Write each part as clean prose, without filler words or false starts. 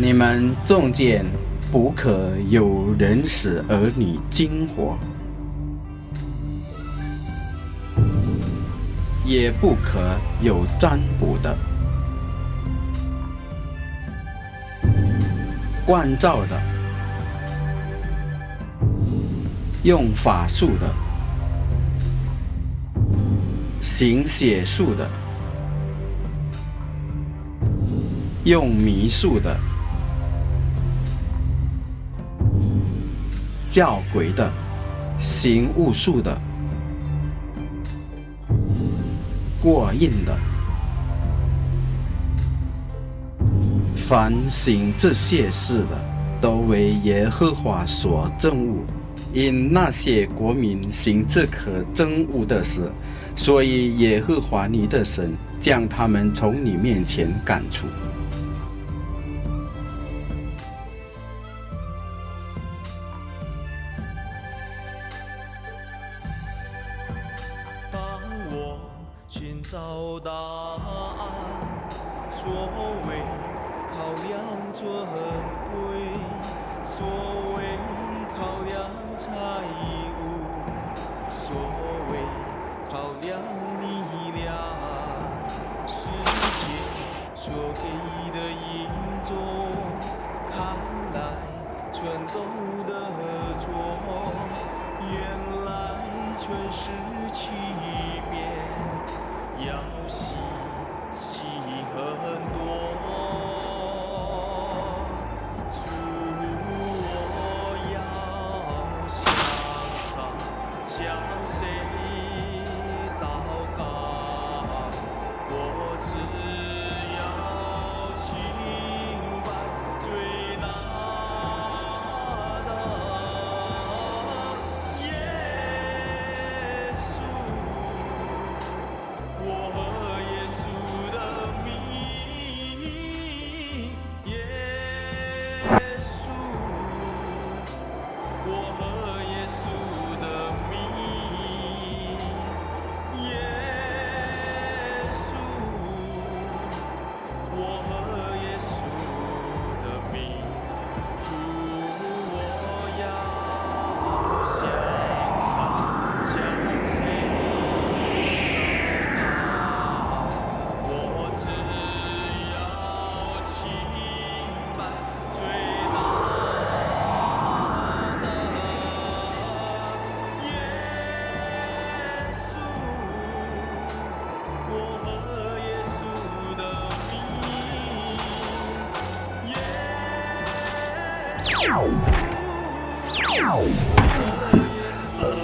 你们中间不可有人使儿女惊火，也不可有占卜的、观照的、用法术的、行邪术的、用迷术的、叫鬼的、行巫术的、过印的，凡行这些事的，都为耶和华所憎恶。因那些国民行这可憎恶的事，所以耶和华你的神将他们从你面前赶出。当我寻找答案，所谓考量尊贵，所谓考量财物，所谓考量力量，世界所给的引诱，看来全都得着，原来全是欺骗，要细很多。主，我要向上，向谁祷告？我只要清白最大的耶稣，我和耶稣的名，耶稣，我和耶稣的名，耶稣，我和耶稣的名，主，我要向上，向谁祷告？我只要清白最大的耶稣，我和耶稣的名，耶稣，我和耶稣的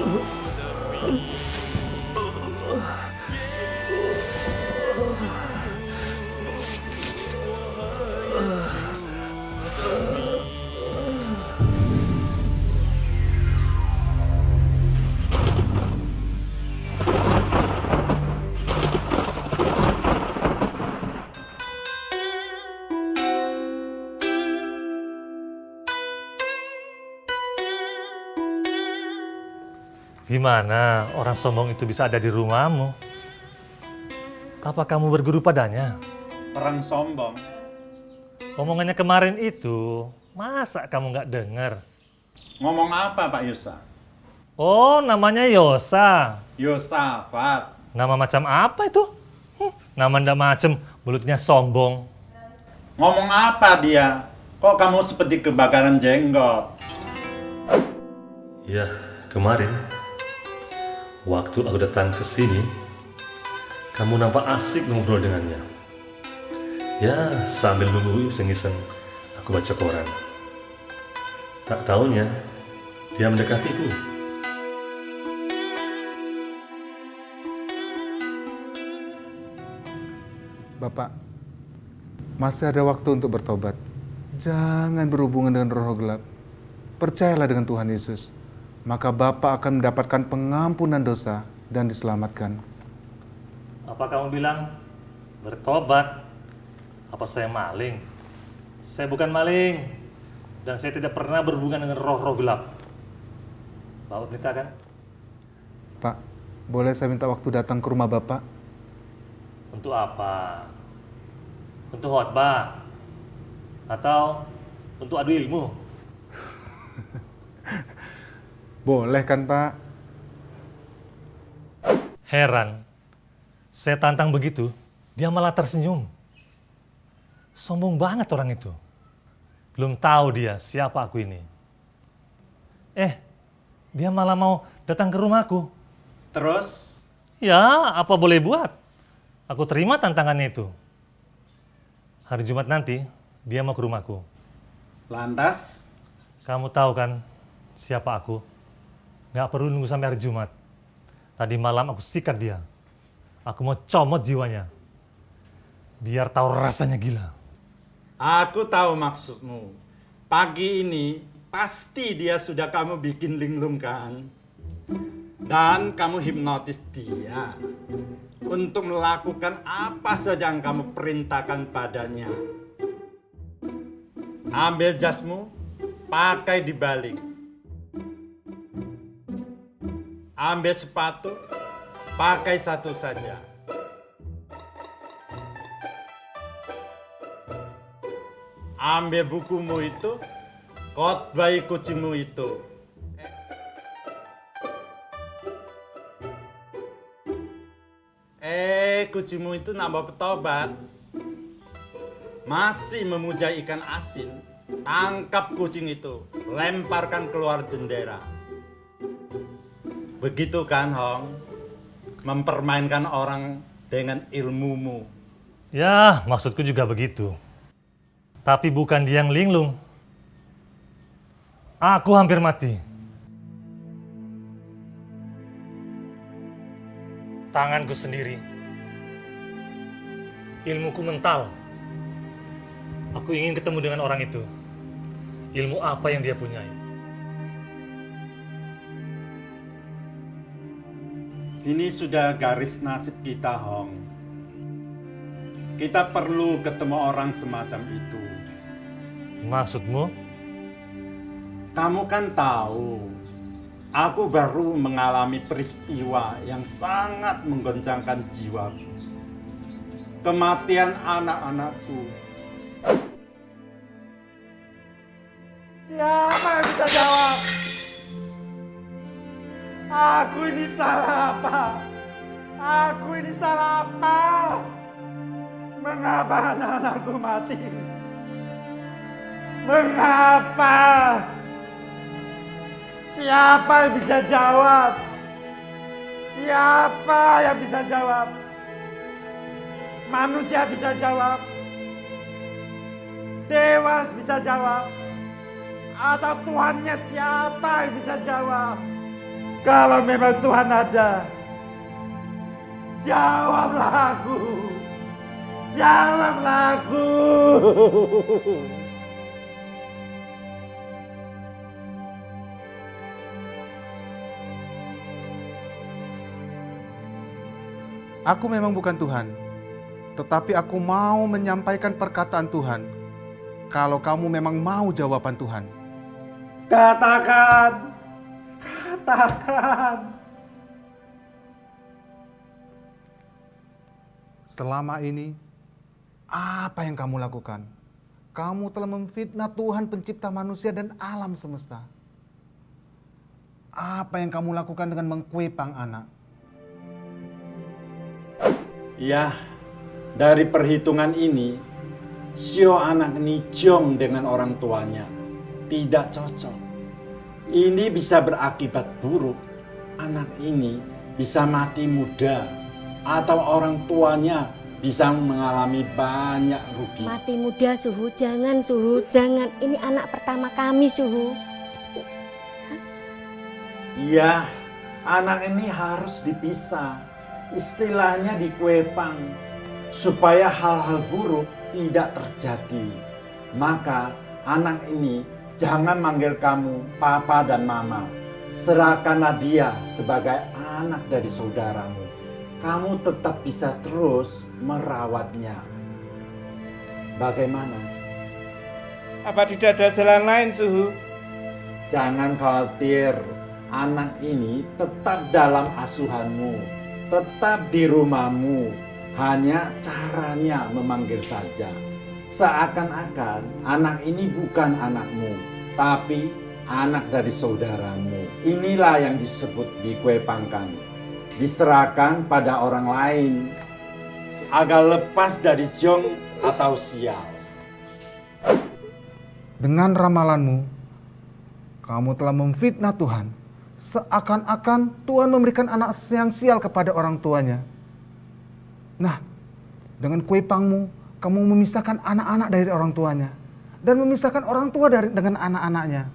名。Gimana orang sombong itu bisa ada di rumahmu? Apa kamu berguru padanya? Orang sombong. Omongannya kemarin itu, masa kamu nggak dengar? Ngomong apa Pak Yosa? Oh, namanya Yosa. Yosafat. Nama macam apa itu? Nama ndak macem, mulutnya sombong. Ngomong apa dia? Kok kamu seperti kebakaran jenggot? Ya, kemarin waktu aku datang ke sini, kamu nampak asik ngobrol dengannya. Ya, sambil nunggu iseng-iseng aku baca koran. Tak taunya, dia mendekatiku. Bapak, masih ada waktu untuk bertobat. Jangan berhubungan dengan roh gelap. Percayalah dengan Tuhan Yesus. Maka Bapak akan mendapatkan pengampunan dosa dan diselamatkan. Apa kamu bilang bertobat? Apa saya maling? Saya bukan maling. Dan saya tidak pernah berhubungan dengan roh-roh gelap. Bapak berita kan? Pak, boleh saya minta waktu datang ke rumah Bapak? Untuk apa? Untuk khotbah? Atau untuk adu ilmu. Boleh kan, Pak? Heran, saya tantang begitu, dia malah tersenyum. Sombong banget orang itu. Belum tahu dia siapa aku ini. Dia malah mau datang ke rumahku. Terus? Ya, apa boleh buat? Aku terima tantangannya itu. Hari Jumat nanti, dia mau ke rumahku. Lantas? Kamu tahu kan siapa aku? Nggak perlu nunggu sampai hari Jumat. Tadi malam aku sikat dia. Aku mau comot jiwanya. Biar tahu rasanya gila. Aku tahu maksudmu. Pagi ini pasti dia sudah kamu bikin linglung kan? Dan kamu hipnotis dia untuk melakukan apa saja yang kamu perintahkan padanya. Ambil jasmu, pakai di balik. Ambil sepatu, pakai satu saja. Ambil bukumu itu, khotbah kucingmu itu. Kucingmu itu nambah petobat. Masih memuja ikan asin. Tangkap kucing itu, lemparkan keluar jendela. Begitu kan, Hong? Mempermainkan orang dengan ilmumu. Ya, maksudku juga begitu. Tapi bukan dia yang linglung. Aku hampir mati. Tanganku sendiri. Ilmuku mental. Aku ingin ketemu dengan orang itu. Ilmu apa yang dia punyai? Ini sudah garis nasib kita, Hong. Kita perlu ketemu orang semacam itu. Maksudmu? Kamu kan tahu, aku baru mengalami peristiwa yang sangat menggoncangkan jiwaku. Kematian anak-anakku. Siapa yang bisa jawab? Aku ini salah apa? Aku ini salah apa? Mengapa anak-anakku mati? Mengapa? Siapa yang bisa jawab? Siapa yang bisa jawab? Manusia bisa jawab? Dewa bisa jawab? Atau Tuhannya siapa yang bisa jawab? Kalau memang Tuhan ada, jawablah aku. Jawablah aku. Aku memang bukan Tuhan, tetapi aku mau menyampaikan perkataan Tuhan. Kalau kamu memang mau jawaban Tuhan. Katakan. Katakan. Selama ini, apa yang kamu lakukan? Kamu telah memfitnah Tuhan pencipta manusia dan alam semesta. Apa yang kamu lakukan dengan mengkuepang anak? Ya, dari perhitungan ini, sio anak ini jong dengan orang tuanya. Tidak cocok. Ini bisa berakibat buruk. Anak ini bisa mati muda. Atau orang tuanya bisa mengalami banyak rugi. Mati muda, Suhu. Jangan, Suhu. Jangan. Ini anak pertama kami, Suhu. Iya, anak ini harus dipisah. Istilahnya dikuepang. Supaya hal-hal buruk tidak terjadi. Maka anak ini jangan manggil kamu papa dan mama. Serahkanlah dia sebagai anak dari saudaramu. Kamu tetap bisa terus merawatnya. Bagaimana? Apa tidak ada jalan lain, Suhu? Jangan khawatir. Anak ini tetap dalam asuhanmu. Tetap di rumahmu. Hanya caranya memanggil saja. Seakan-akan anak ini bukan anakmu, tapi anak dari saudaramu. Inilah yang disebut di kue pangkang. Diserahkan pada orang lain agar lepas dari jong atau sial. Dengan ramalanmu, kamu telah memfitnah Tuhan. Seakan-akan Tuhan memberikan anak yang sial kepada orang tuanya. Nah, dengan kue pangmu, kamu memisahkan anak-anak dari orang tuanya. Dan memisahkan orang tua dengan anak-anaknya.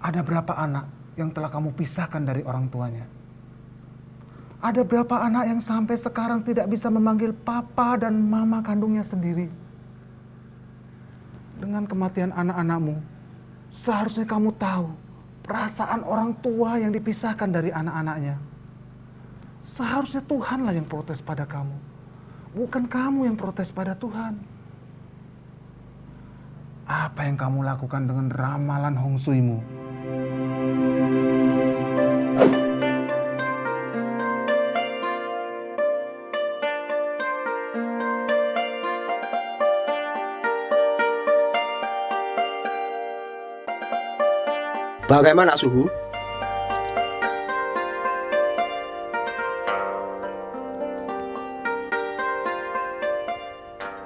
Ada berapa anak yang telah kamu pisahkan dari orang tuanya? Ada berapa anak yang sampai sekarang tidak bisa memanggil papa dan mama kandungnya sendiri? Dengan kematian anak-anakmu, seharusnya kamu tahu perasaan orang tua yang dipisahkan dari anak-anaknya. Seharusnya Tuhanlah yang protes pada kamu, bukan kamu yang protes pada Tuhan. Apa yang kamu lakukan dengan ramalan Hong Suimu? Bagaimana suhu?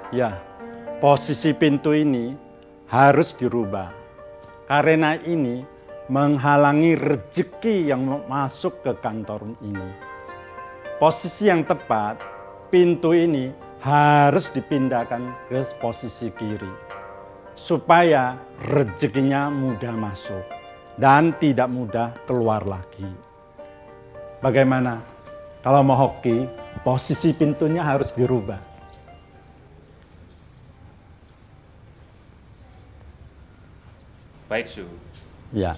Ya, posisi pintu ini harus dirubah. Karena ini menghalangi rezeki yang masuk ke kantor ini. Posisi yang tepat, pintu ini harus dipindahkan ke posisi kiri. Supaya rezekinya mudah masuk dan tidak mudah keluar lagi. Bagaimana? Kalau mau hoki, posisi pintunya harus dirubah. Baik, Suhu. Ya.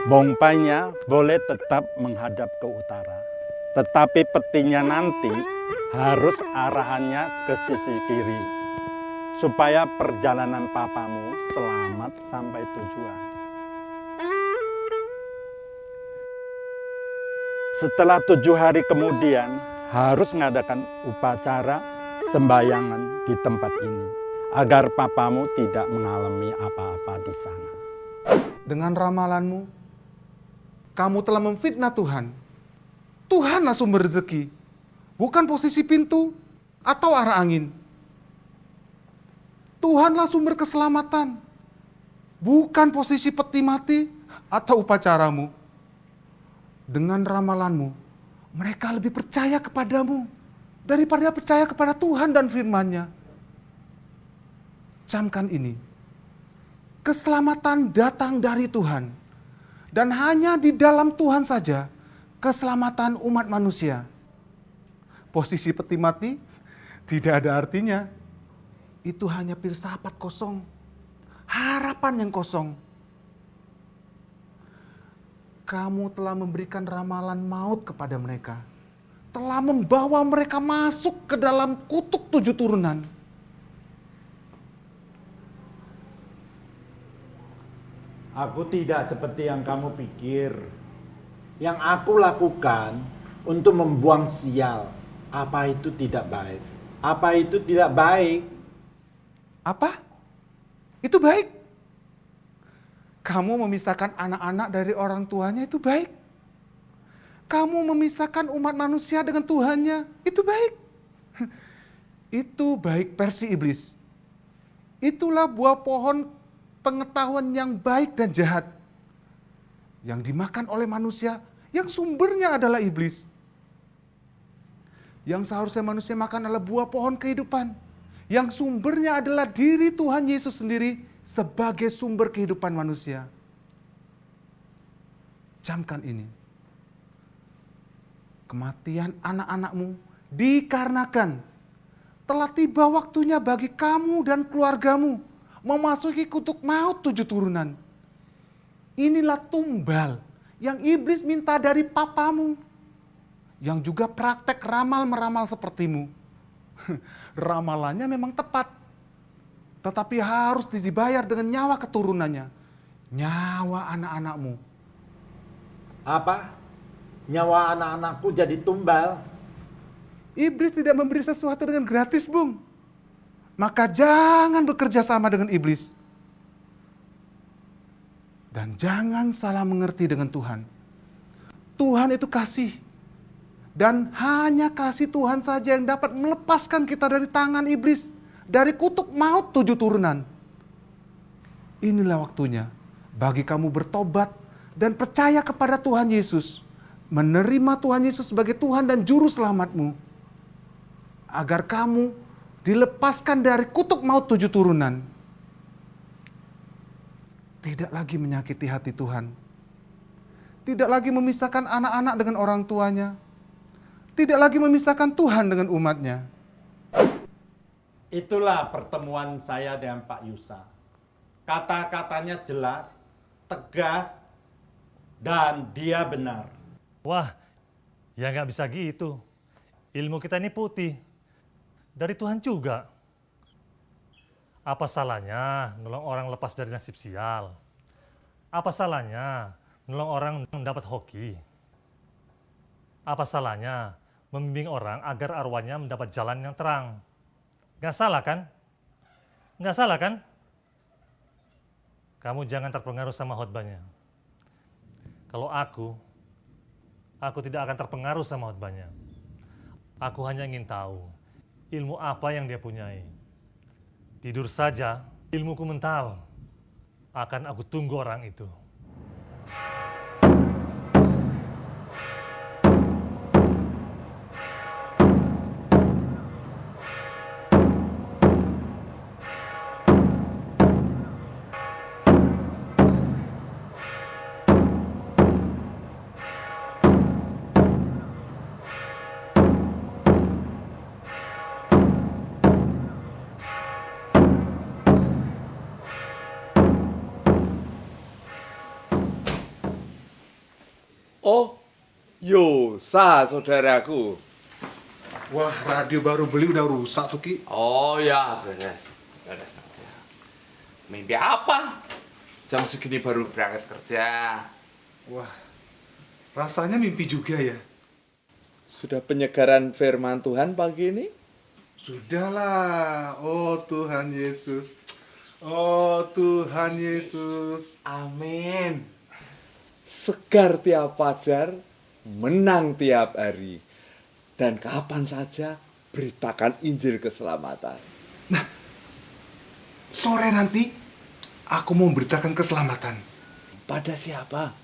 Bongpainya boleh tetap menghadap ke utara. Tetapi petinya nanti harus arahannya ke sisi kiri. Supaya perjalanan papamu selamat sampai tujuan. Setelah 7 hari kemudian harus mengadakan upacara sembayangan di tempat ini. Agar papamu tidak mengalami apa-apa di sana. Dengan ramalanmu, kamu telah memfitnah Tuhan. Tuhanlah sumber rezeki, bukan posisi pintu atau arah angin. Tuhanlah sumber keselamatan, bukan posisi peti mati atau upacaramu. Dengan ramalanmu, mereka lebih percaya kepadamu daripada percaya kepada Tuhan dan firman-Nya. Camkan ini, keselamatan datang dari Tuhan, dan hanya di dalam Tuhan saja keselamatan umat manusia. Posisi peti mati tidak ada artinya, itu hanya filsafat kosong, harapan yang kosong. Kamu telah memberikan ramalan maut kepada mereka, telah membawa mereka masuk ke dalam kutuk 7 turunan. Aku tidak seperti yang kamu pikir. Yang aku lakukan untuk membuang sial. Apa itu tidak baik? Apa itu tidak baik? Apa? Itu baik. Kamu memisahkan anak-anak dari orang tuanya, itu baik. Kamu memisahkan umat manusia dengan Tuhannya, itu baik. Itu baik versi iblis. Itulah buah pohon pengetahuan yang baik dan jahat. Yang dimakan oleh manusia, yang sumbernya adalah iblis. Yang seharusnya manusia makan adalah buah pohon kehidupan. Yang sumbernya adalah diri Tuhan Yesus sendiri sebagai sumber kehidupan manusia. Camkan ini. Kematian anak-anakmu dikarenakan telah tiba waktunya bagi kamu dan keluargamu memasuki kutuk maut 7 turunan. Inilah tumbal yang iblis minta dari papamu, yang juga praktek ramal-meramal sepertimu. Ramalannya memang tepat, tetapi harus dibayar dengan nyawa keturunannya, nyawa anak-anakmu. Apa? Nyawa anak-anakku jadi tumbal? Iblis tidak memberi sesuatu dengan gratis, Bung. Maka jangan bekerja sama dengan iblis. Dan jangan salah mengerti dengan Tuhan. Tuhan itu kasih. Dan hanya kasih Tuhan saja yang dapat melepaskan kita dari tangan iblis. Dari kutuk maut 7 turunan. Inilah waktunya bagi kamu bertobat dan percaya kepada Tuhan Yesus. Menerima Tuhan Yesus sebagai Tuhan dan Juru Selamatmu. Agar kamu dilepaskan dari kutuk maut 7 turunan. Tidak lagi menyakiti hati Tuhan. Tidak lagi memisahkan anak-anak dengan orang tuanya. Tidak lagi memisahkan Tuhan dengan umatnya. Itulah pertemuan saya dengan Pak Yusa. Kata-katanya jelas, tegas, dan dia benar. Wah, ya nggak bisa gitu. Ilmu kita ini putih. Dari Tuhan juga. Apa salahnya nolong orang lepas dari nasib sial? Apa salahnya nolong orang mendapat hoki? Apa salahnya membimbing orang agar arwahnya mendapat jalan yang terang? Nggak salah kan? Nggak salah kan? Kamu jangan terpengaruh sama khotbahnya. Kalau aku tidak akan terpengaruh sama khotbahnya. Aku hanya ingin tahu ilmu apa yang dia punyai. Tidur saja, ilmuku mental. Akan aku tunggu orang itu. Oh, Yosa saudaraku. Wah, radio baru beli udah rusak tuh, Ki. Oh ya, beres. Beres. Mimpi apa? Jam segini baru berangkat kerja. Wah, rasanya mimpi juga ya. Sudah penyegaran firman Tuhan pagi ini? Sudahlah, oh Tuhan Yesus. Oh Tuhan Yesus. Amin. Segar tiap fajar, menang tiap hari. Dan kapan saja beritakan Injil keselamatan. Nah, sore nanti aku mau beritakan keselamatan. Pada siapa?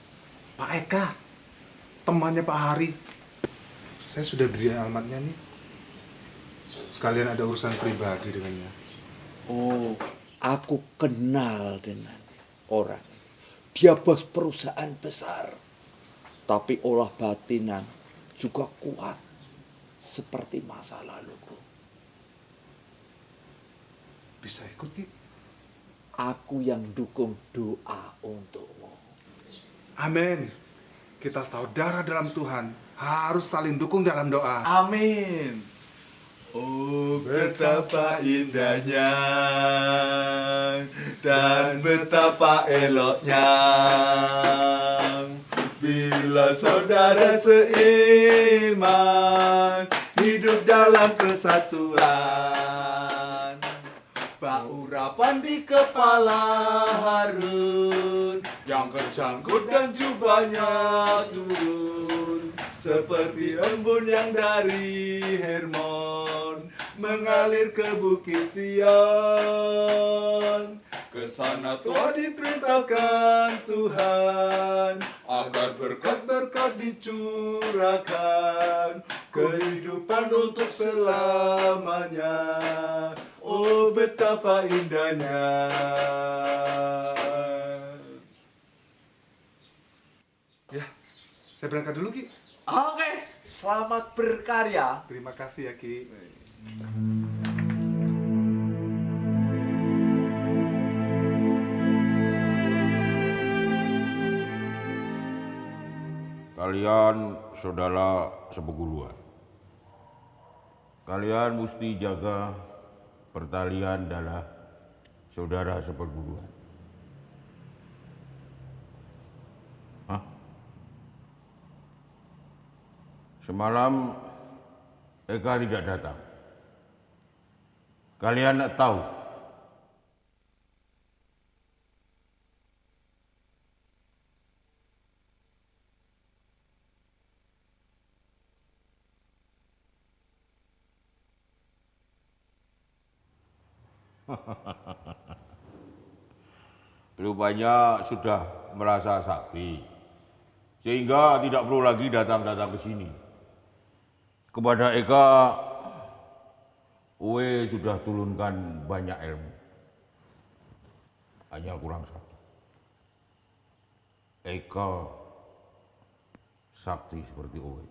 Pak Eka, temannya Pak Hari. Saya sudah beri alamatnya nih. Sekalian ada urusan pribadi dengannya. Oh, aku kenal dengan orang. Dia bos perusahaan besar. Tapi olah batinan juga kuat. Seperti masa laluku. Bisa ikut, Ki? Aku yang dukung doa untukmu. Amin. Kita saudara dalam Tuhan. Harus saling dukung dalam doa. Amin. Oh, betapa indahnya dan betapa eloknya bila saudara seiman hidup dalam kesatuan. Urapan di kepala Harun yang kecangkut dan jubahnya turun seperti embun yang dari Hermon mengalir ke Bukit Sion. Ke sana telah diperintahkan Tuhan agar berkat-berkat dicurahkan, kehidupan untuk selamanya. Oh, betapa indahnya. Ya, saya berangkat dulu, Ki. Oke, selamat berkarya. Terima kasih ya, Ki. Kalian saudara sepeguluan. Kalian mesti jaga pertalian adalah saudara sepeguluan. Hah? Semalam Eka tidak datang. Kalian tak tahu. Rupanya sudah merasa sakti, sehingga tidak perlu lagi datang-datang ke sini. Kepada Eka, Uwe sudah turunkan banyak ilmu. Hanya kurang satu. Eka sakti seperti Uwe.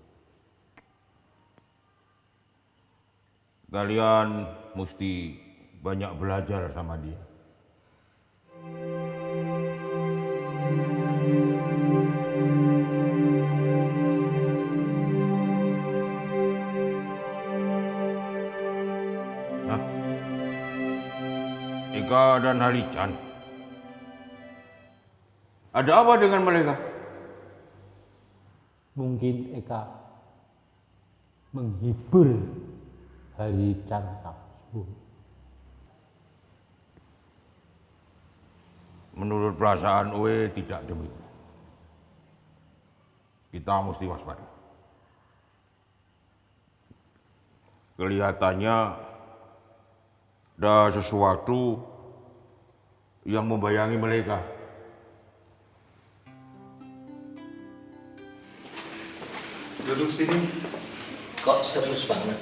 Kalian mesti banyak belajar sama dia. Eka dan Halichan. Ada apa dengan mereka? Mungkin Eka menghibur Halichan Suhu. Menurut perasaan Uwe tidak demikian. Kita mesti waspada. Kelihatannya ada sesuatu yang membayangi mereka. Duduk sini. Kok serius banget?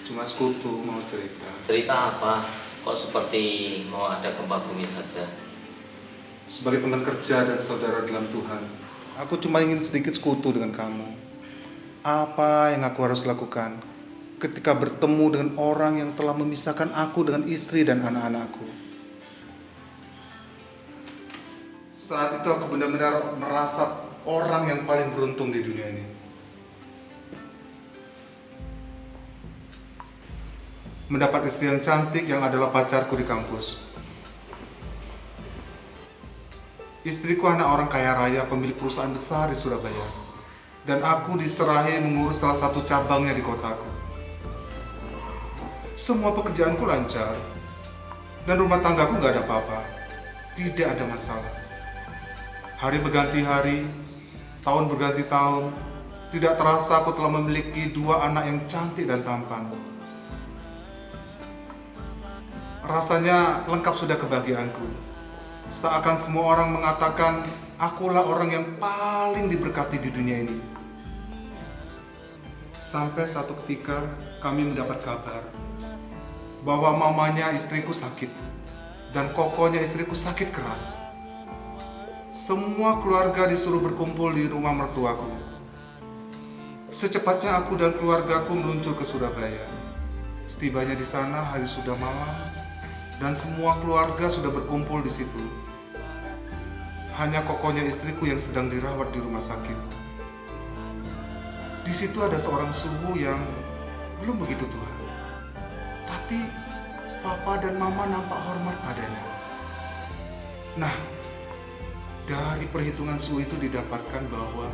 Cuma sekutu mau cerita. Cerita apa? Kok seperti mau ada gempa bumi saja? Sebagai teman kerja dan saudara dalam Tuhan, aku cuma ingin sedikit sekutu dengan kamu. Apa yang aku harus lakukan ketika bertemu dengan orang yang telah memisahkan aku dengan istri dan anak-anakku? Saat itu aku benar-benar merasa orang yang paling beruntung di dunia ini. Mendapat istri yang cantik yang adalah pacarku di kampus. Istriku anak orang kaya raya pemilik perusahaan besar di Surabaya. Dan aku diserahi mengurus salah satu cabangnya di kotaku. Semua pekerjaanku lancar. Dan rumah tanggaku gak ada apa-apa. Tidak ada masalah. Hari berganti hari, tahun berganti tahun. Tidak terasa aku telah memiliki 2 anak yang cantik dan tampan. Rasanya lengkap sudah kebahagiaanku. Seakan semua orang mengatakan akulah orang yang paling diberkati di dunia ini. Sampai satu ketika kami mendapat kabar bahwa mamanya istriku sakit dan kokonya istriku sakit keras. Semua keluarga disuruh berkumpul di rumah mertuaku. Secepatnya aku dan keluargaku meluncur ke Surabaya. Setibanya di sana hari sudah malam. Dan semua keluarga sudah berkumpul di situ. Hanya kokonya istriku yang sedang dirawat di rumah sakit. Di situ ada seorang suhu yang belum begitu tua. Tapi papa dan mama nampak hormat padanya. Nah, dari perhitungan suhu itu didapatkan bahwa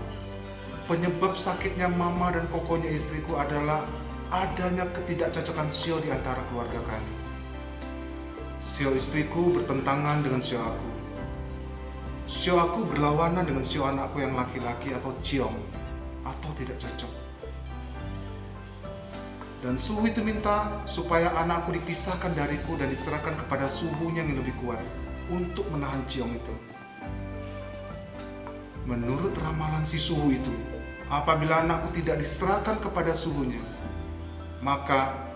penyebab sakitnya mama dan kokonya istriku adalah adanya ketidakcocokan sio di antara keluarga kami. Sio istriku bertentangan dengan sio aku. Sio aku berlawanan dengan sio anakku yang laki-laki atau ciong, atau tidak cocok. Dan suhu itu minta supaya anakku dipisahkan dariku dan diserahkan kepada suhunya yang lebih kuat untuk menahan ciong itu. Menurut ramalan si suhu itu, apabila anakku tidak diserahkan kepada suhunya, maka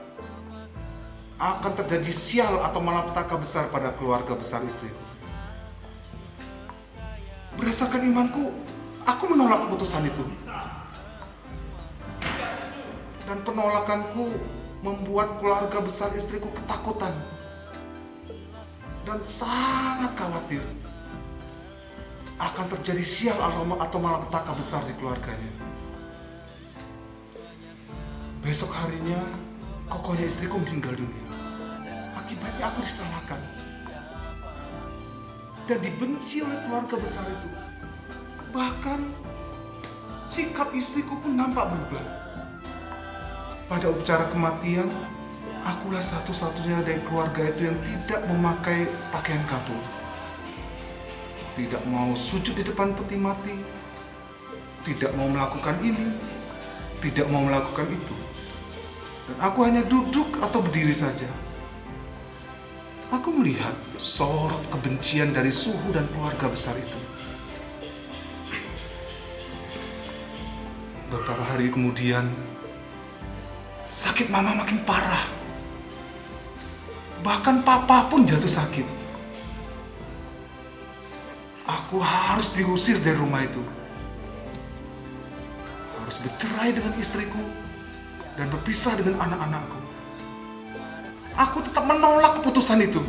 akan terjadi sial atau malapetaka besar pada keluarga besar istriku. Berdasarkan imanku, aku menolak keputusan itu. Dan penolakanku membuat keluarga besar istriku ketakutan dan sangat khawatir akan terjadi sial atau malapetaka besar di keluarganya. Besok harinya, kokonya istriku meninggal dunia. Akibatnya aku disalahkan dan dibenci oleh keluarga besar itu. Bahkan sikap istriku pun nampak berubah. pada upacara kematian, akulah satu-satunya dari keluarga itu yang tidak memakai pakaian kabul. Tidak mau sujud di depan peti mati, tidak mau melakukan ini, tidak mau melakukan itu. Dan aku hanya duduk atau berdiri saja. Aku melihat sorot kebencian dari suhu dan keluarga besar itu. Beberapa hari kemudian, sakit mama makin parah. Bahkan papa pun jatuh sakit. Aku harus diusir dari rumah itu. Harus bercerai dengan istriku dan berpisah dengan anak-anakku. Aku tetap menolak keputusan itu.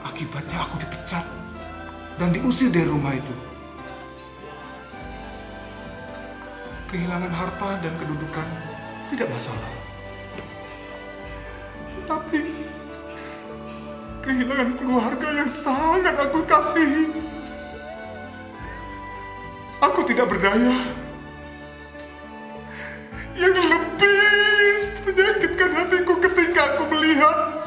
Akibatnya aku dipecat dan diusir dari rumah itu. Kehilangan harta dan kedudukan tidak masalah. Tetapi kehilangan keluarga yang sangat aku kasihi. Aku tidak berdaya. Yang lebih menyakitkan hatiku ketika aku melihat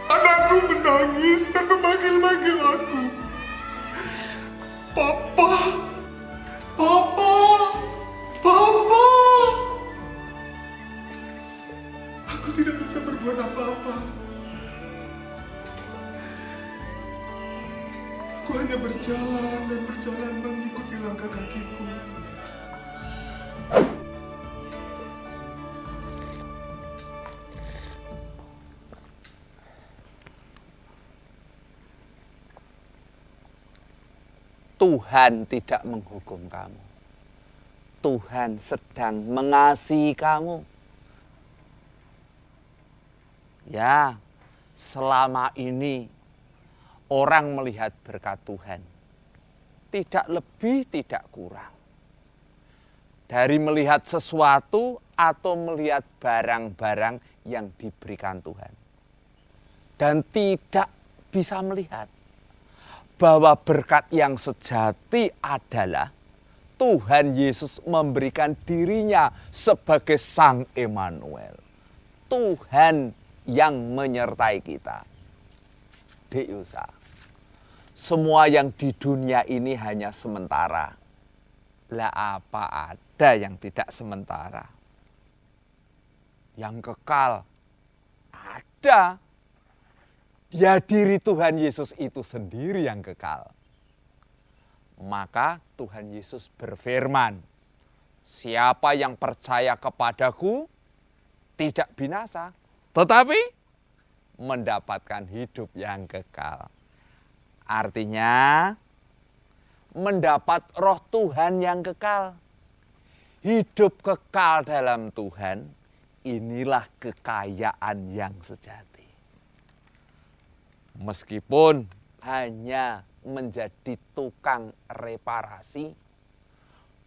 anakku menangis dan memanggil-manggil aku. Papa, Papa, Papa. Aku tidak bisa berbuat apa-apa. Aku hanya berjalan dan berjalan mengikuti langkah kakiku. Tuhan tidak menghukum kamu. Tuhan sedang mengasihi kamu. Ya, selama ini orang melihat berkat Tuhan. Tidak lebih, tidak kurang. Dari melihat sesuatu atau melihat barang-barang yang diberikan Tuhan. Dan tidak bisa melihat bahwa berkat yang sejati adalah Tuhan Yesus memberikan dirinya sebagai Sang Immanuel. Tuhan yang menyertai kita. Deusa. Semua yang di dunia ini hanya sementara. Lah apa ada yang tidak sementara? Yang kekal ada. Ya diri Tuhan Yesus itu sendiri yang kekal. Maka Tuhan Yesus berfirman, siapa yang percaya kepadaku tidak binasa, tetapi mendapatkan hidup yang kekal. Artinya mendapat roh Tuhan yang kekal. Hidup kekal dalam Tuhan, inilah kekayaan yang sejati. Meskipun hanya menjadi tukang reparasi,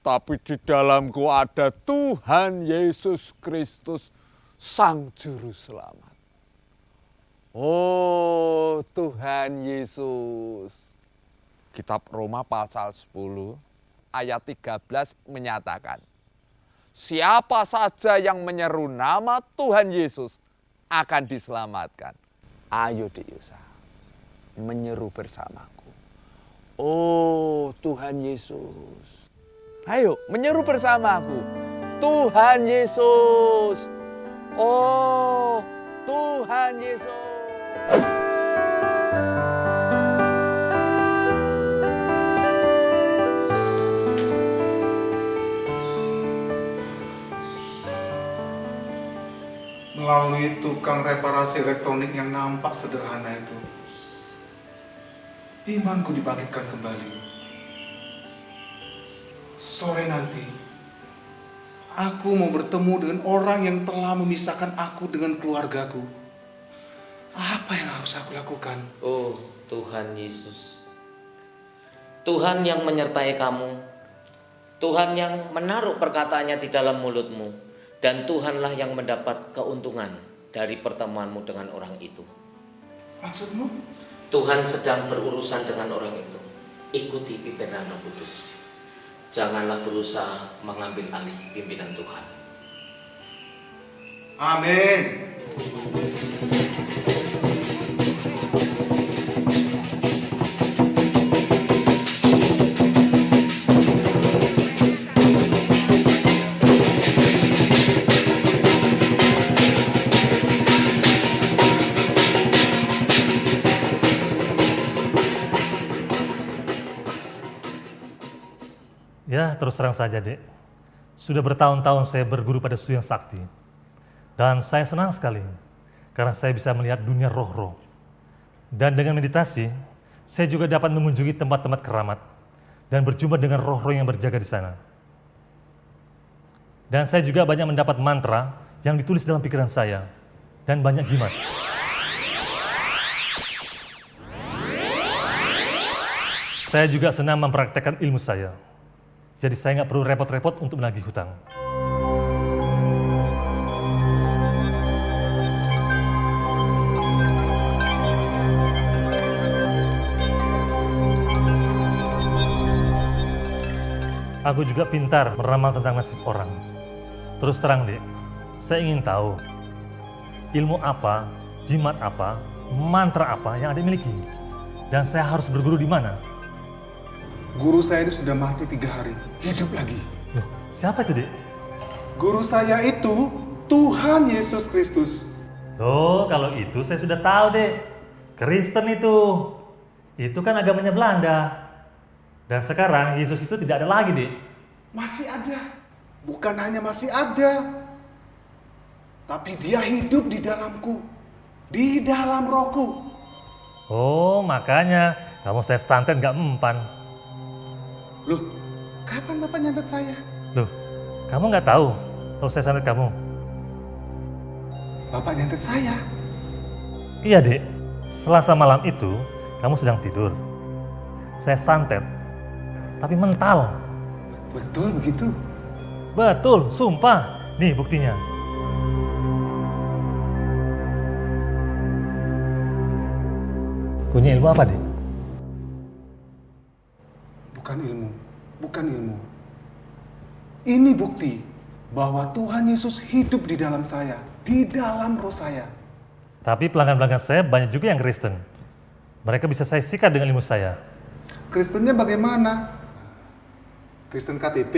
tapi di dalamku ada Tuhan Yesus Kristus, Sang Juru Selamat. Oh Tuhan Yesus. Kitab Roma pasal 10 ayat 13 menyatakan, siapa saja yang menyeru nama Tuhan Yesus akan diselamatkan. Ayo diusaha. Menyeru bersamaku. Oh Tuhan Yesus. Ayo menyeru bersamaku. Tuhan Yesus. Oh Tuhan Yesus. Melalui tukang reparasi elektronik yang nampak sederhana itu, imanku dibangkitkan kembali. Sore nanti, aku mau bertemu dengan orang yang telah memisahkan aku dengan keluargaku. Apa yang harus aku lakukan? Oh Tuhan Yesus, Tuhan yang menyertai kamu, Tuhan yang menaruh perkataannya di dalam mulutmu, dan Tuhanlah yang mendapat keuntungan dari pertemuanmu dengan orang itu. Maksudmu? Tuhan sedang berurusan dengan orang itu. Ikuti pimpinan Roh Kudus. janganlah berusaha mengambil alih pimpinan Tuhan. Amin. Ya, terus terang saja, Dek. Sudah bertahun-tahun saya berguru pada Su Yang Sakti. Dan saya senang sekali, karena saya bisa melihat dunia roh-roh. Dan dengan meditasi, saya juga dapat mengunjungi tempat-tempat keramat dan berjumpa dengan roh-roh yang berjaga di sana. Dan saya juga banyak mendapat mantra yang ditulis dalam pikiran saya, dan banyak jimat. Saya juga senang mempraktekkan ilmu saya. Jadi saya nggak perlu repot-repot untuk menagih hutang. Aku juga pintar meramal tentang nasib orang. Terus terang, Dek, saya ingin tahu ilmu apa, jimat apa, mantra apa yang Adik miliki. Dan saya harus berguru di mana? Guru saya ini sudah mati 3 hari, hidup lagi. Loh, siapa itu, Dek? Guru saya itu Tuhan Yesus Kristus. Oh, kalau itu saya sudah tahu, Dek. Kristen itu. Itu kan agamanya Belanda. Dan sekarang Yesus itu tidak ada lagi, Dek. Masih ada. Bukan hanya masih ada. Tapi dia hidup di dalamku. Di dalam rohku. Oh, makanya kamu saya santet nggak mempan. Loh, kapan Bapak nyantet saya? Loh, kamu nggak tahu kalau saya santet kamu? Bapak nyantet saya? Iya, Dek. Selasa malam itu, kamu sedang tidur. Saya santet, tapi mental. Betul begitu? Betul, sumpah. Nih buktinya. Punya ilmu apa, Dek? Bukan ilmu. Ini bukti bahwa Tuhan Yesus hidup di dalam saya, di dalam roh saya. Tapi pelanggan-pelanggan saya banyak juga yang Kristen. Mereka bisa saya sikat dengan ilmu saya. Kristennya bagaimana? Kristen KTP,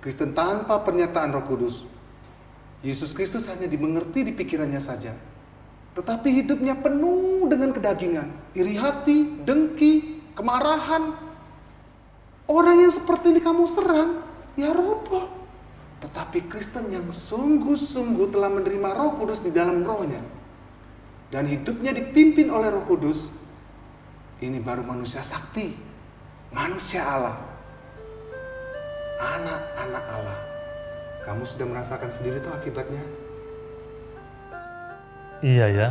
Kristen tanpa pernyataan Roh Kudus. Yesus Kristus hanya dimengerti di pikirannya saja. Tetapi hidupnya penuh dengan kedagingan, iri hati, dengki, kemarahan. Orang yang seperti ini kamu serang, ya roboh. Tetapi Kristen yang sungguh-sungguh telah menerima Roh Kudus di dalam rohnya dan hidupnya dipimpin oleh Roh Kudus, ini baru manusia sakti, manusia Allah, anak-anak Allah. Kamu sudah merasakan sendiri tuh akibatnya. Iya ya.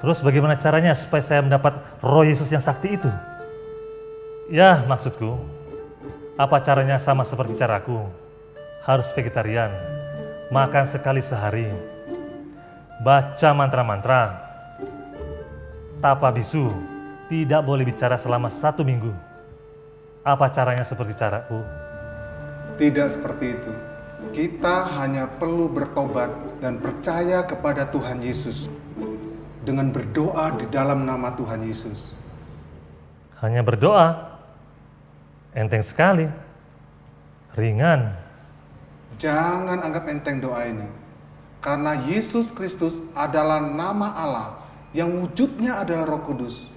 Terus bagaimana caranya supaya saya mendapat roh Yesus yang sakti itu? Ya, maksudku, apa caranya sama seperti caraku? Harus vegetarian, makan sekali sehari, baca mantra-mantra, tapa bisu, tidak boleh bicara selama 1 minggu. Apa caranya seperti caraku? Tidak seperti itu. Kita hanya perlu bertobat dan percaya kepada Tuhan Yesus dengan berdoa di dalam nama Tuhan Yesus. Hanya berdoa? Enteng sekali. Ringan. Jangan anggap enteng doa ini. Karena Yesus Kristus adalah nama Allah yang wujudnya adalah Roh Kudus.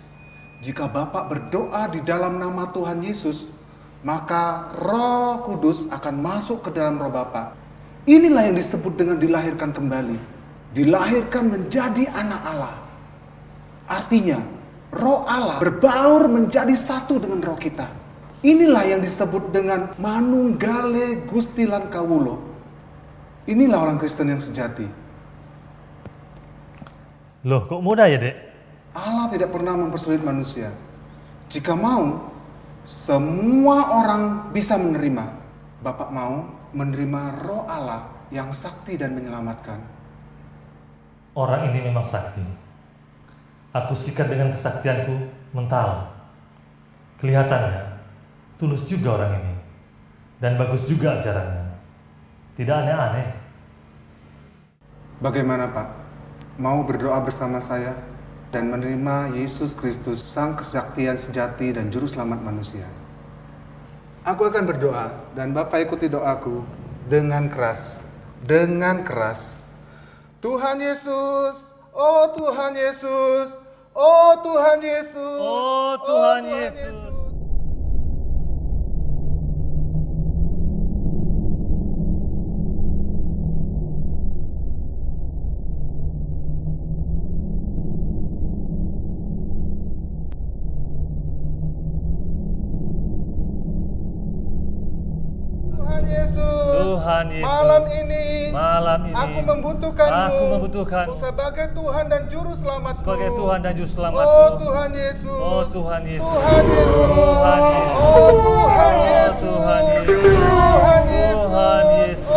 Jika Bapak berdoa di dalam nama Tuhan Yesus, maka Roh Kudus akan masuk ke dalam roh Bapak. Inilah yang disebut dengan dilahirkan kembali. Dilahirkan menjadi anak Allah. Artinya, roh Allah berbaur menjadi satu dengan roh kita. Inilah yang disebut dengan manunggale Gusti lan kawulo. Inilah orang Kristen yang sejati. Loh, kok mudah ya, Dek? Allah tidak pernah mempersulit manusia. Jika mau, semua orang bisa menerima. Bapak mau menerima roh Allah yang sakti dan menyelamatkan. Orang ini memang sakti. Aku sikat dengan kesaktianku mental. Kelihatannya tulus juga orang ini. Dan bagus juga ajarannya. Tidak aneh-aneh. Bagaimana Pak? Mau berdoa bersama saya dan menerima Yesus Kristus, Sang Kesaktian sejati dan Juru Selamat manusia? Aku akan berdoa dan Bapak ikuti doaku dengan keras. Dengan keras. Tuhan Yesus, oh Tuhan Yesus, oh Tuhan Yesus, oh Tuhan Yesus. Tuhan Yesus, malam ini aku membutuhkanmu sebagai Tuhan dan Juru Selamatku. Oh Tuhan Yesus, oh Tuhan Yesus, Tuhan Yesus, Tuhan Yesus, oh Tuhan Yesus, Tuhan Yesus, Tuhan Yesus, Tuhan Yesus.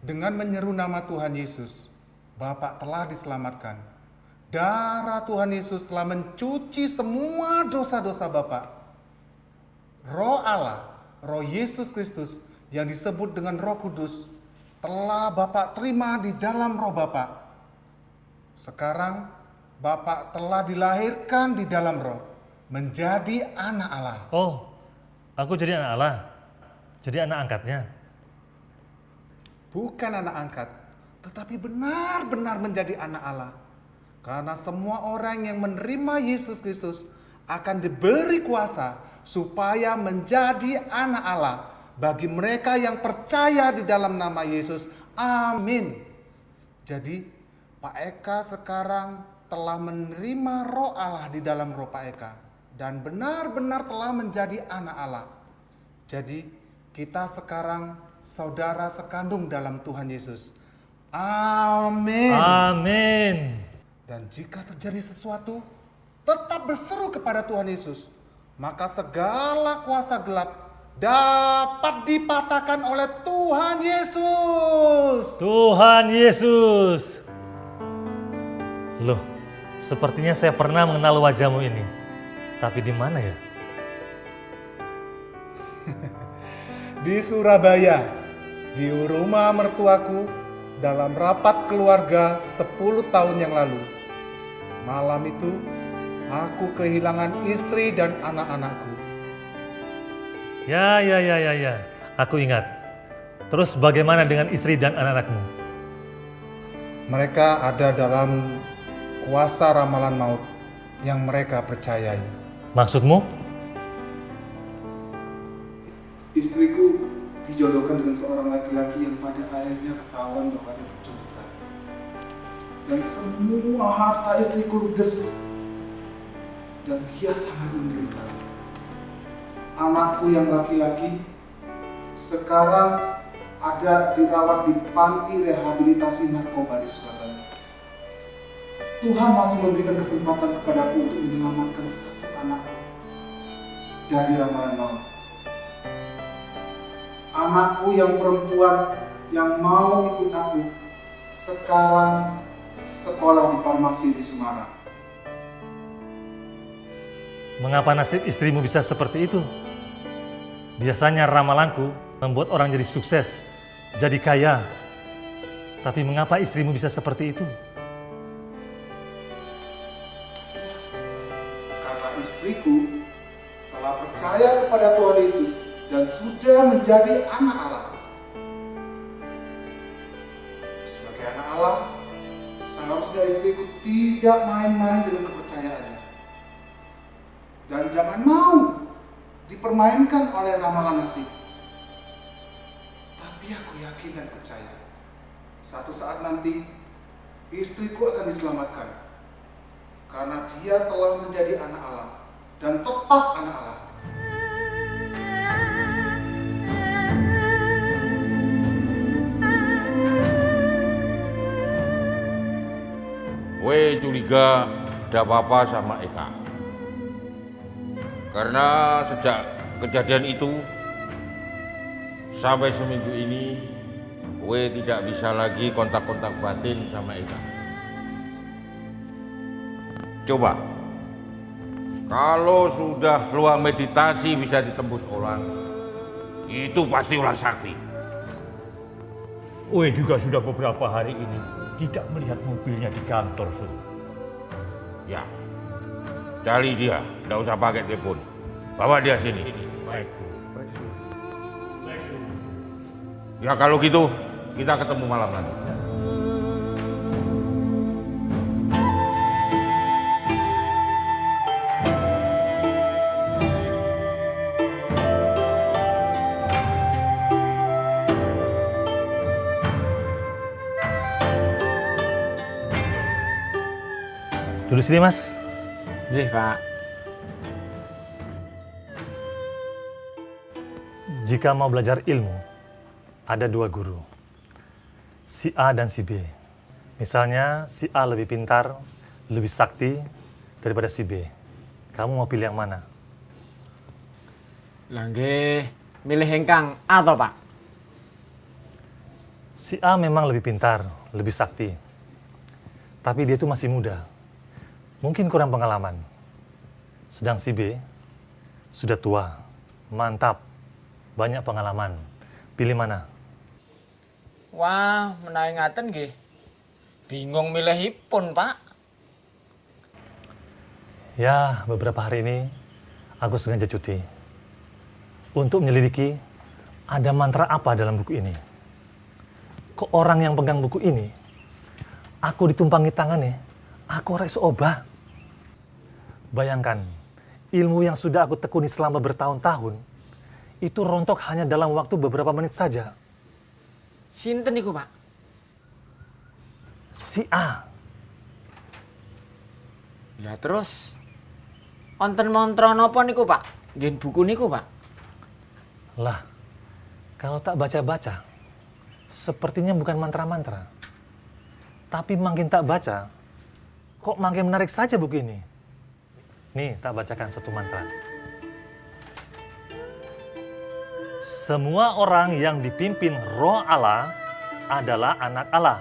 Dengan menyeru nama Tuhan Yesus, Bapak telah diselamatkan. Darah Tuhan Yesus telah mencuci semua dosa-dosa Bapak. Roh Allah, Roh Yesus Kristus yang disebut dengan Roh Kudus, telah Bapak terima di dalam roh Bapak. Sekarang Bapak telah dilahirkan di dalam roh, menjadi anak Allah. Oh, aku jadi anak Allah? Jadi anak angkatnya? Bukan anak angkat, tetapi benar-benar menjadi anak Allah. Karena semua orang yang menerima Yesus Kristus akan diberi kuasa supaya menjadi anak Allah bagi mereka yang percaya di dalam nama Yesus. Amin. Jadi Pak Eka sekarang telah menerima roh Allah di dalam roh Pak Eka dan benar-benar telah menjadi anak Allah. Jadi kita sekarang saudara sekandung dalam Tuhan Yesus. Amin. Amin. Dan jika terjadi sesuatu, tetap berseru kepada Tuhan Yesus. Maka segala kuasa gelap dapat dipatahkan oleh Tuhan Yesus. Tuhan Yesus. Loh, sepertinya saya pernah mengenal wajahmu ini. Tapi di mana ya? Di Surabaya, di rumah mertuaku dalam rapat keluarga 10 tahun yang lalu. Malam itu, aku kehilangan istri dan anak-anakku. Ya. Aku ingat. Terus bagaimana dengan istri dan anak-anakmu? Mereka ada dalam kuasa ramalan maut yang mereka percayai. Maksudmu? Istriku dijodohkan dengan seorang laki-laki yang pada akhirnya ketahuan bahwa dia bercumbu. Dan semua harta istriku ludes. Dan dia sangat menderita. Anakku yang laki-laki sekarang ada dirawat di panti rehabilitasi narkoba di Surabaya. Tuhan masih memberikan kesempatan kepadaku untuk menyelamatkan satu anakku dari ramalan maut. Anakku yang perempuan yang mau ikut aku sekarang sekolah di Farmasi di Semarang. Mengapa nasib istrimu bisa seperti itu? Biasanya ramalanku membuat orang jadi sukses, jadi kaya. Tapi mengapa istrimu bisa seperti itu? Karena istriku telah percaya kepada Tuhan Yesus dan sudah menjadi anak Allah. Sebagai anak Allah, seharusnya istriku tidak main-main dengan kepercayaannya. Dan jangan mau dipermainkan oleh ramalan nasib. Tapi aku yakin dan percaya, satu saat nanti istriku akan diselamatkan. Karena dia telah menjadi anak Allah dan tetap anak Allah. Gue curiga ada apa-apa sama Eka. Karena sejak kejadian itu sampai seminggu ini gue tidak bisa lagi kontak-kontak batin sama Eka. Coba, kalau sudah peluang meditasi bisa ditembus orang, itu pasti ulah sakti. Gue juga sudah beberapa hari ini tidak melihat mobilnya di kantor, Su. Ya, cari dia, tidak usah pakai telepon. Bawa dia sini. Baik. Ya kalau gitu, kita ketemu malam nanti. Duduk sini, Mas. Nggih, Pak. Jika mau belajar ilmu, ada dua guru, si A dan si B. Misalnya, si A lebih pintar, lebih sakti daripada si B. Kamu mau pilih yang mana? Lah nggih, milih ingkang A to, Pak? Si A memang lebih pintar, lebih sakti. Tapi dia itu masih muda. Mungkin kurang pengalaman. Sedang si B sudah tua, mantap, banyak pengalaman. Pilih mana? Wah, menawi ngaten nggih. Bingung milihipun, Pak. Ya, beberapa hari ini aku sengaja cuti untuk menyelidiki ada mantra apa dalam buku ini. Kok orang yang pegang buku ini, aku ditumpangi tangannya, aku ora iso obah. Bayangkan, ilmu yang sudah aku tekuni selama bertahun-tahun, itu rontok hanya dalam waktu beberapa menit saja. Sinten niku, Pak? Si A. Ya terus, wonten mantra napa niku, Pak? Nggih buku niku, Pak? Lah, kalau tak baca-baca, sepertinya bukan mantra-mantra. Tapi makin tak baca, kok makin menarik saja buku ini. Nih, tak bacakan satu mantra. Semua orang yang dipimpin Roh Allah adalah anak Allah.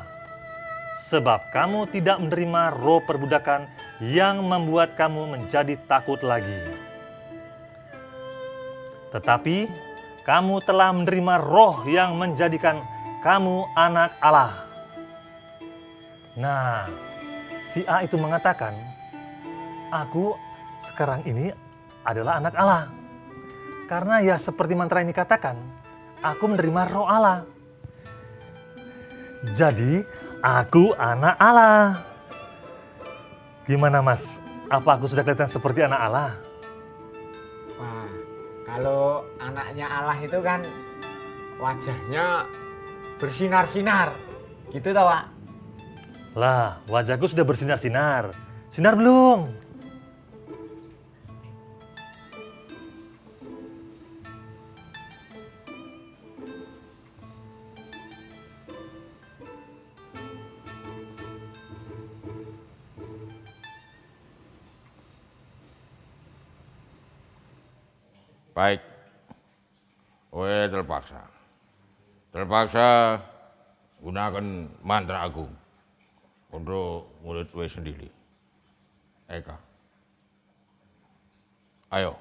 Sebab kamu tidak menerima roh perbudakan yang membuat kamu menjadi takut lagi. Tetapi kamu telah menerima roh yang menjadikan kamu anak Allah. Nah, si A itu mengatakan, aku sekarang ini adalah anak Allah. Karena ya seperti mantra ini katakan, aku menerima roh Allah. Jadi, aku anak Allah. Gimana, Mas? Apa aku sudah kelihatan seperti anak Allah? Wah, kalau anaknya Allah itu kan wajahnya bersinar-sinar. Gitu tau, Pak? Lah, wajahku sudah bersinar-sinar. Sinar belum? Baik, gue terpaksa gunakan mantra agung untuk mulut kowe sendiri. Eka. Ayo.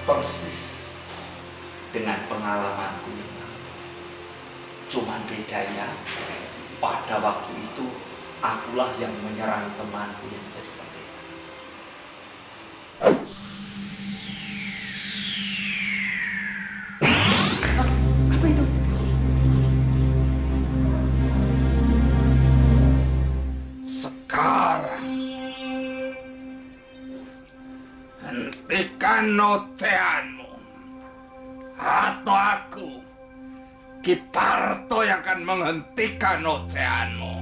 Persis dengan pengalamanku. Cuman bedanya pada waktu itu akulah yang menyerang temanku yang jadi pendeta. Apa itu? Sekarang hentikan ocehanmu, atau aku, Ki Parto, yang akan menghentikan ocehanmu.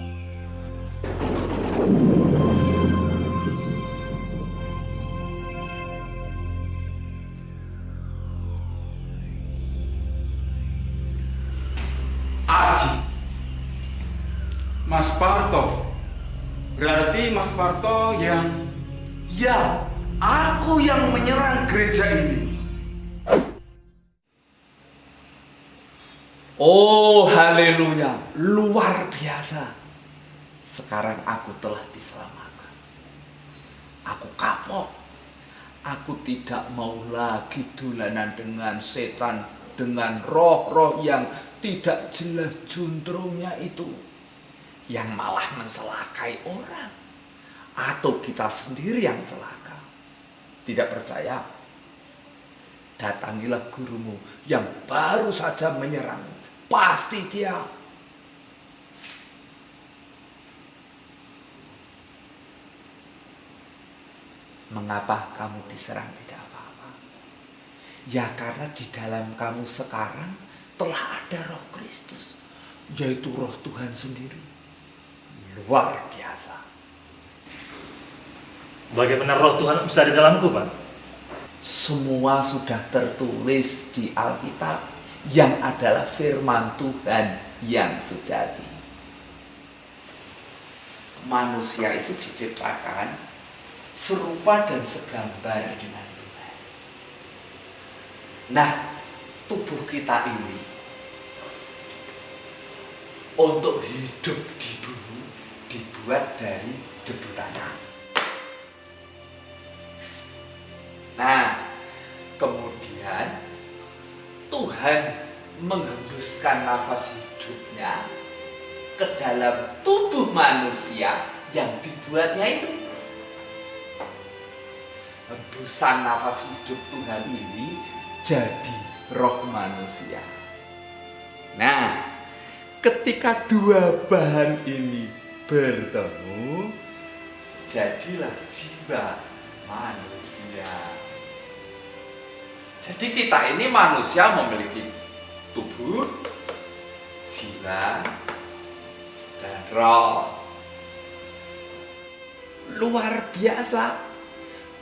Aji, Mas Parto. Berarti Mas Parto yang... Ya, aku yang menyerang gereja ini. Oh, haleluya. Luar biasa. Sekarang aku telah diselamatkan. Aku kapok. Aku tidak mau lagi dolanan dengan setan, dengan roh-roh yang tidak jelas juntrungnya itu, yang malah mencelakai orang, atau kita sendiri yang celaka. Tidak percaya? Datangilah gurumu yang baru saja menyerangmu. Pasti dia. Mengapa kamu diserang tidak apa-apa? Ya karena di dalam kamu sekarang telah ada Roh Kristus, yaitu Roh Tuhan sendiri. luar biasa. Bagaimana roh Tuhan bisa di dalamku, Pak? Semua sudah tertulis di Alkitab yang adalah firman Tuhan yang sejati. Manusia itu diciptakan serupa dan segambar dengan Tuhan. Nah, tubuh kita ini untuk hidup di bumi dibuat dari debu tanah. Nah, kemudian Tuhan menghembuskan nafas hidupnya ke dalam tubuh manusia yang dibuatnya itu. Hembusan nafas hidup Tuhan ini jadi roh manusia. Nah, ketika dua bahan ini bertemu, jadilah jiwa manusia. Jadi kita ini manusia memiliki tubuh, jiwa, dan roh. Luar biasa.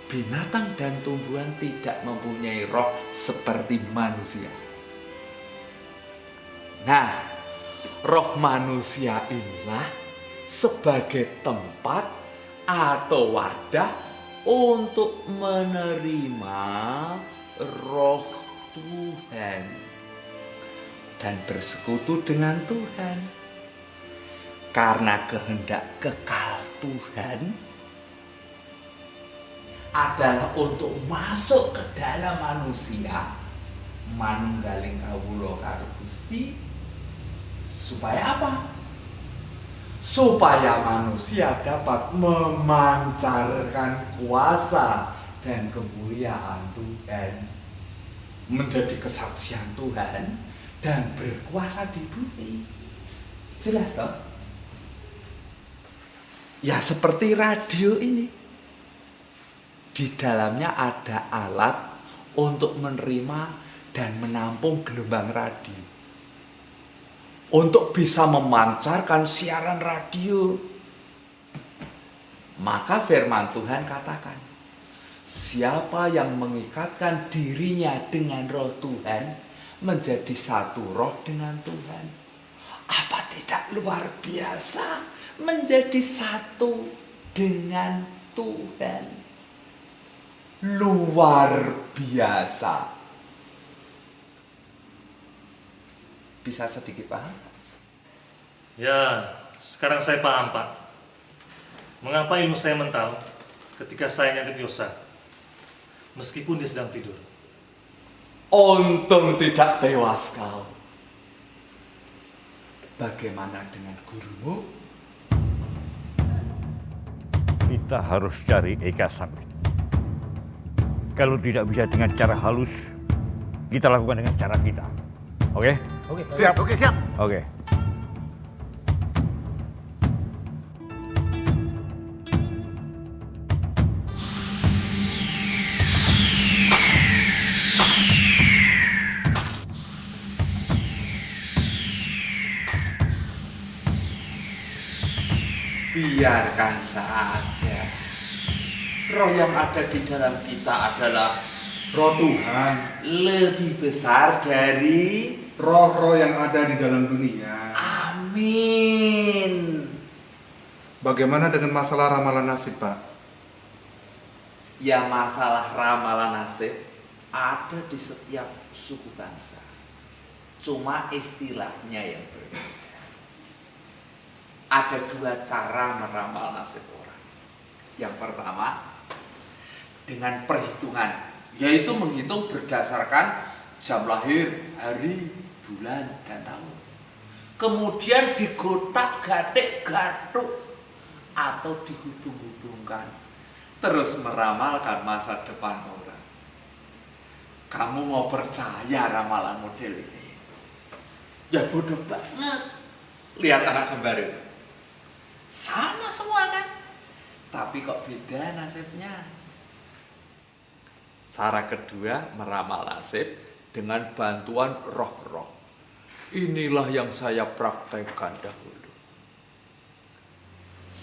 Binatang dan tumbuhan tidak mempunyai roh seperti manusia. Nah, roh manusia inilah sebagai tempat atau wadah untuk menerima roh Tuhan dan bersekutu dengan Tuhan. Karena kehendak kekal Tuhan adalah untuk masuk ke dalam manusia, manunggaling kawula karo Gusti, supaya apa? Supaya manusia dapat memancarkan kuasa dan kemuliaan Tuhan, menjadi kesaksian Tuhan dan berkuasa di bumi. Jelas toh? Ya seperti radio ini. Di dalamnya ada alat untuk menerima dan menampung gelombang radio. Untuk bisa memancarkan siaran radio. Maka firman Tuhan katakan, siapa yang mengikatkan dirinya dengan roh Tuhan, menjadi satu roh dengan Tuhan. Apa tidak luar biasa menjadi satu dengan Tuhan? Luar biasa. Bisa sedikit paham? Ya, sekarang saya paham, Pak. Mengapa ilmu saya mental ketika saya nyatip Yosa, meskipun dia sedang tidur? Untung tidak tewas kau. Bagaimana dengan gurumu? Kita harus cari Eka Sambit. Kalau tidak bisa dengan cara halus, kita lakukan dengan cara kita. Oke? Oke, siap. Oke, siap. Oke. Biarkan saja. Roh yang ada di dalam kita adalah roh Tuhan. Lebih besar dari roh-roh yang ada di dalam dunia. Amin. Bagaimana dengan masalah ramalan nasib, Pak? Ya, masalah ramalan nasib ada di setiap suku bangsa. Cuma istilahnya yang berbeda. Ada dua cara meramal nasib orang. Yang pertama, dengan perhitungan, yaitu menghitung berdasarkan jam lahir, hari, bulan, dan tahun. Kemudian digotak-gatik gatuk atau dihubung-hubungkan, terus meramalkan masa depan orang. Kamu mau percaya ramalan model ini? Ya bodoh banget. Lihat anak kembar itu. Sama semua kan? Tapi kok beda nasibnya? Cara kedua meramal nasib dengan bantuan roh-roh. Inilah yang saya praktekkan dahulu.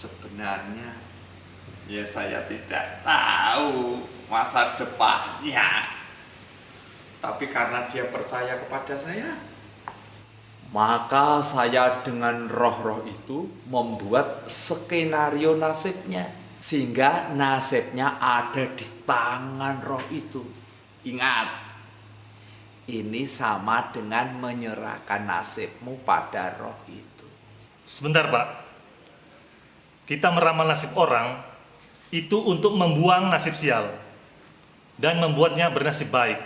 Sebenarnya ya saya tidak tahu masa depannya. Tapi karena dia percaya kepada saya, maka saya dengan roh-roh itu membuat skenario nasibnya. Sehingga nasibnya ada di tangan roh itu. Ingat, ini sama dengan menyerahkan nasibmu pada roh itu. Sebentar, Pak. Kita meramal nasib orang itu untuk membuang nasib sial dan membuatnya bernasib baik.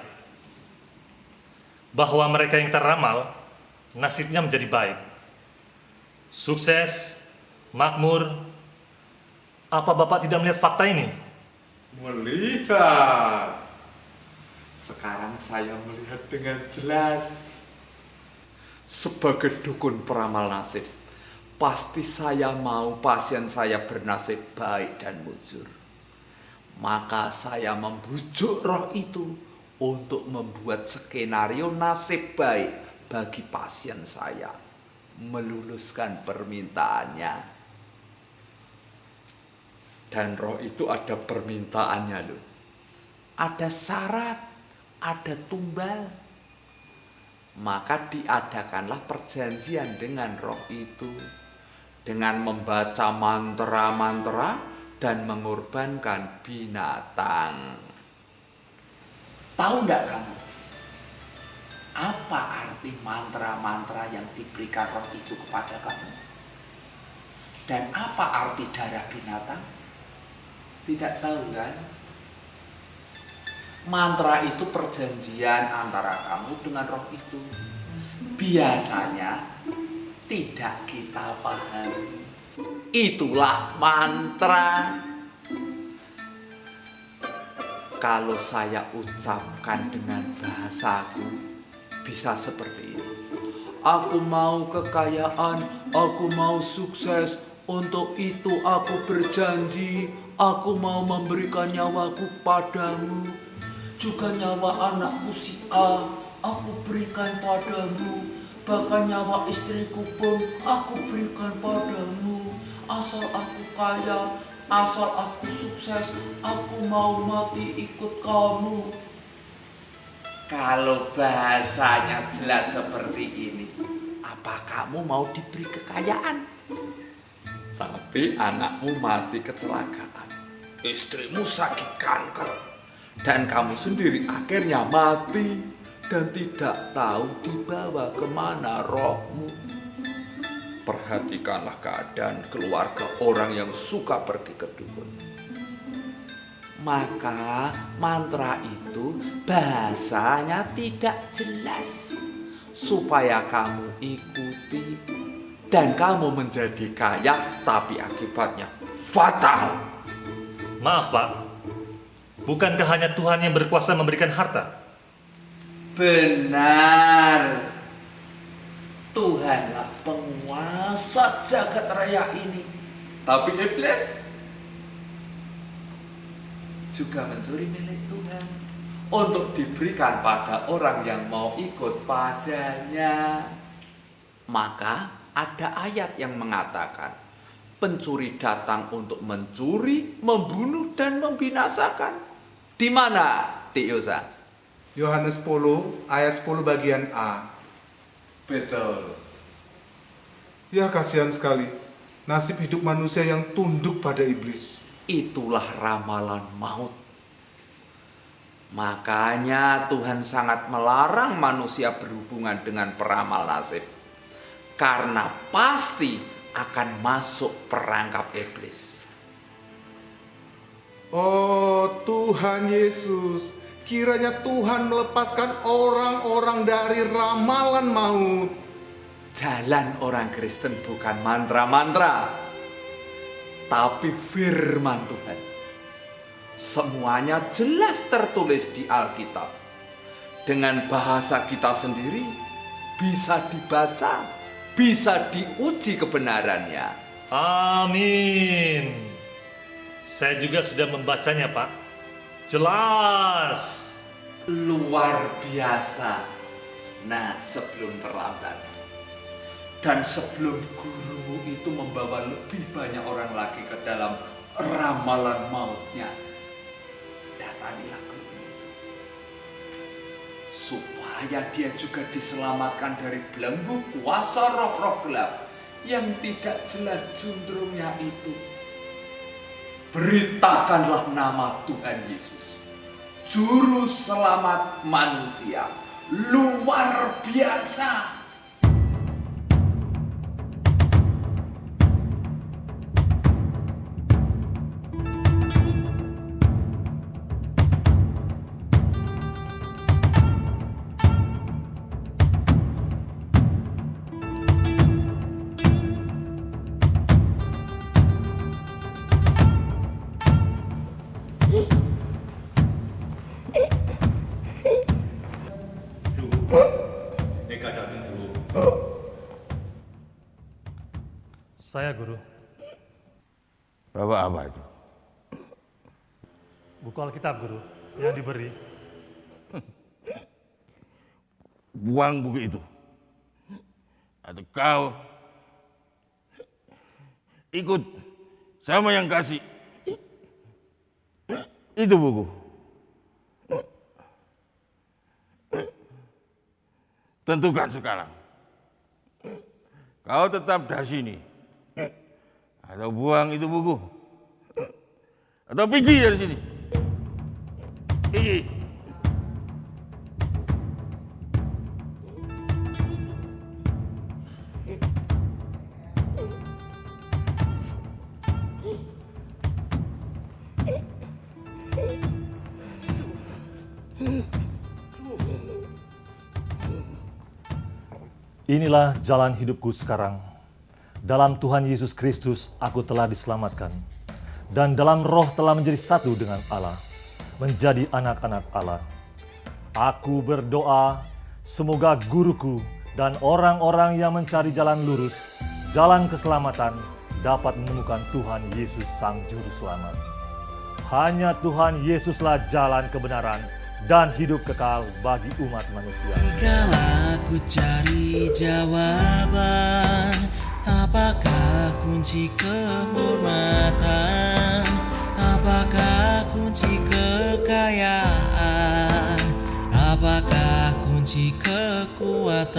Bahwa mereka yang teramal nasibnya menjadi baik, sukses, makmur. Apa Bapak tidak melihat fakta ini? Melihat. Sekarang saya melihat dengan jelas. Sebagai dukun peramal nasib, pasti saya mau pasien saya bernasib baik dan mujur. Maka saya membujuk roh itu untuk membuat skenario nasib baik bagi pasien saya, meluluskan permintaannya. Dan roh itu ada permintaannya loh. Ada syarat, ada tumbal. Maka diadakanlah perjanjian dengan roh itu dengan membaca mantra-mantra dan mengorbankan binatang. Tahu enggak kamu? Apa arti mantra-mantra yang diberikan roh itu kepada kamu? Dan apa arti darah binatang? Tidak tahu kan? Mantra itu perjanjian antara kamu dengan roh itu. Biasanya tidak kita pahami. Itulah mantra. Kalau saya ucapkan dengan bahasaku, bisa seperti ini. Aku mau kekayaan, aku mau sukses. Untuk itu aku berjanji, aku mau memberikan nyawaku padamu. Juga nyawa anakku si A, aku berikan padamu. Bahkan nyawa istriku pun aku berikan padamu. Asal aku kaya, asal aku sukses, aku mau mati ikut kamu. Kalau bahasanya jelas seperti ini, apa kamu mau diberi kekayaan? Tapi anakmu mati kecelakaan, istrimu sakit kanker, dan kamu sendiri akhirnya mati dan tidak tahu dibawa kemana rohmu. Perhatikanlah keadaan keluarga orang yang suka pergi ke dukun. Maka mantra itu bahasanya tidak jelas, supaya kamu ikuti dan kamu menjadi kaya, tapi akibatnya fatal. Maaf Pak, bukankah hanya Tuhan yang berkuasa memberikan harta? Benar. Tuhanlah penguasa jagat raya ini. Tapi iblis juga mencuri milik Tuhan untuk diberikan pada orang yang mau ikut padanya. Maka ada ayat yang mengatakan, pencuri datang untuk mencuri, membunuh, dan membinasakan. Di mana, Dik Yosa? Yohanes 10 ayat 10 bagian A. Betul. Ya kasihan sekali, nasib hidup manusia yang tunduk pada iblis. Itulah ramalan maut. Makanya Tuhan sangat melarang manusia berhubungan dengan peramal nasib. Karena pasti akan masuk perangkap iblis. Oh Tuhan Yesus, kiranya Tuhan melepaskan orang-orang dari ramalan maut. Jalan orang Kristen bukan mantra-mantra, tapi firman Tuhan. Semuanya jelas tertulis di Alkitab. Dengan bahasa kita sendiri, bisa dibaca, bisa diuji kebenarannya. Amin. Saya juga sudah membacanya, Pak. Jelas. Luar biasa. Nah, sebelum terlambat, Dan sebelum gurumu itu membawa lebih banyak orang lagi ke dalam ramalan mautnya, datangilah gurumu itu, supaya dia juga diselamatkan dari belenggu kuasa roh-roh gelap yang tidak jelas juntrungnya itu. Beritakanlah nama Tuhan Yesus, Juru Selamat manusia, luar biasa. Eka datang dulu. Saya guru. Bawa apa itu? Buku Alkitab guru yang diberi. Buang buku itu. Atau kau ikut sama yang kasih itu buku. Tentukan sekarang. Kau tetap di sini. Atau buang itu buku. Atau pergi dari sini. Pergi. Inilah jalan hidupku sekarang. Dalam Tuhan Yesus Kristus aku telah diselamatkan. Dan dalam roh telah menjadi satu dengan Allah. Menjadi anak-anak Allah. Aku berdoa semoga guruku dan orang-orang yang mencari jalan lurus, jalan keselamatan, dapat menemukan Tuhan Yesus Sang Juru Selamat. Hanya Tuhan Yesuslah jalan kebenaran dan hidup kekal bagi umat manusia. Kala ku cari jawaban, apakah kunci kehormatan, apakah kunci kekayaan, apakah kunci kekuatan.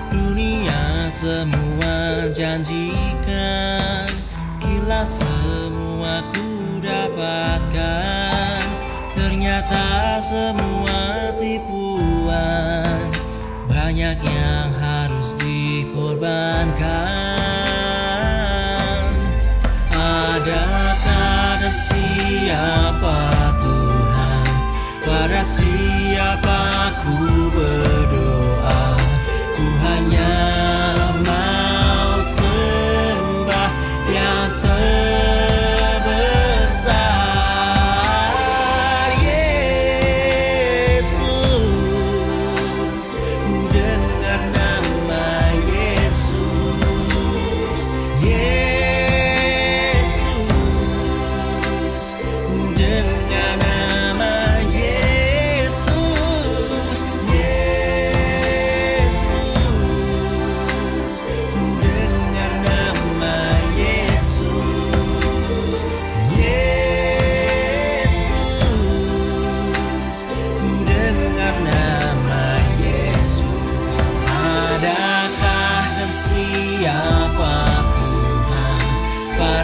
Dunia semua janjikan, gila semua ku dapatkan, ternyata semua tipuan, banyak yang harus dikorbankan. Adakah dan siapa Tuhan, pada siapa ku berdoa, ku hanya mau sembah yang terbesar.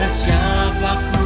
Siapa ku